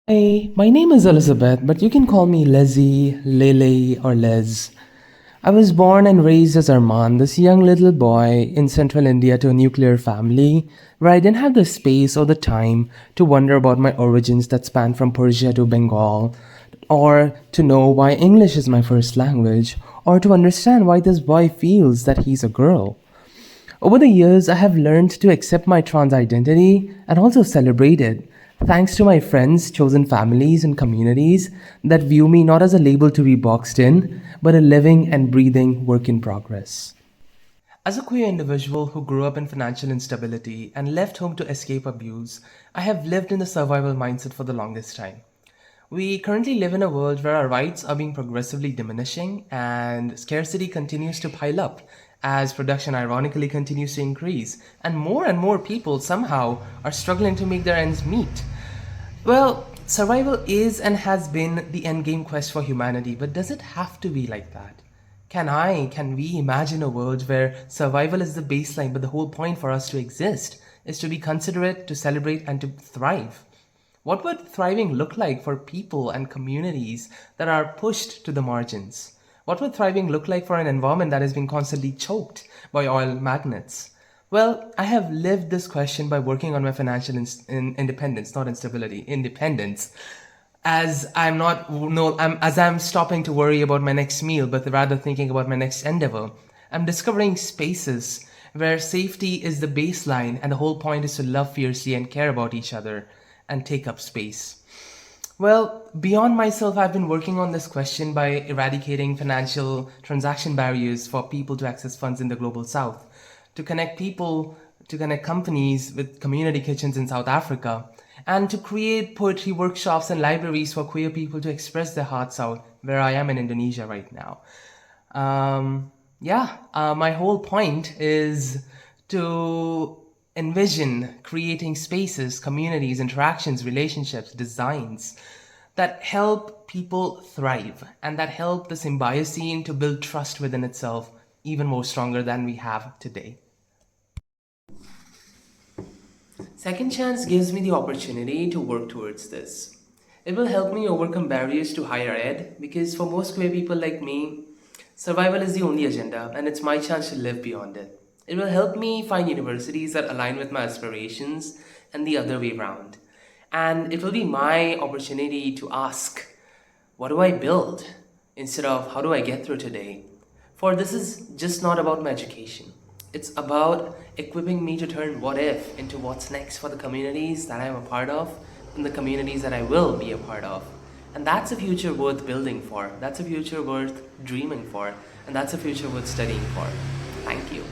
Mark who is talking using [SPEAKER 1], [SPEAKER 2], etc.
[SPEAKER 1] Hi, my name is Elizabeth, but you can call me Lizzy, Lily, or Liz. I was born and raised as Arman, this young little boy in central India to a nuclear family where I didn't have the space or the time to wonder about my origins that span from Persia to Bengal, or to know why English is my first language, or to understand why this boy feels that he's a girl. Over the years, I have learned to accept my trans identity and also celebrate it, thanks to my friends, chosen families, and communities that view me not as a label to be boxed in, but a living and breathing work in progress. As a queer individual who grew up in financial instability and left home to escape abuse, I have lived in the survival mindset for the longest time. We currently live in a world where our rights are being progressively diminishing and scarcity continues to pile up as production ironically continues to increase, and more people somehow are struggling to make their ends meet. Well, survival is and has been the endgame quest for humanity, but does it have to be like that? Can we imagine a world where survival is the baseline, but the whole point for us to exist is to be considerate, to celebrate, and to thrive? What would thriving look like for people and communities that are pushed to the margins? What would thriving look like for an environment that is being constantly choked by oil magnates? Well, I have lived this question by working on my financial independence, not instability, independence. As I'm not, no, as I'm stopping to worry about my next meal, but rather thinking about my next endeavor, I'm discovering spaces where safety is the baseline and the whole point is to love fiercely and care about each other and take up space. Well, beyond myself, I've been working on this question by eradicating financial transaction barriers for people to access funds in the global south, to connect people, to connect companies with community kitchens in South Africa, and to create poetry workshops and libraries for queer people to express their hearts out, where I am in Indonesia right now. My whole point is to envision creating spaces, communities, interactions, relationships, designs that help people thrive and that help the symbiosine to build trust within itself even more stronger than we have today. Second Chance gives me the opportunity to work towards this. It will help me overcome barriers to higher ed because for most queer people like me, survival is the only agenda and it's my chance to live beyond it. It will help me find universities that align with my aspirations and the other way around. And it will be my opportunity to ask, what do I build? Instead of how do I get through today? For this is just not about my education. It's about equipping me to turn what if into what's next for the communities that I'm a part of and the communities that I will be a part of. And that's a future worth building for. That's a future worth dreaming for. And that's a future worth studying for. Thank you.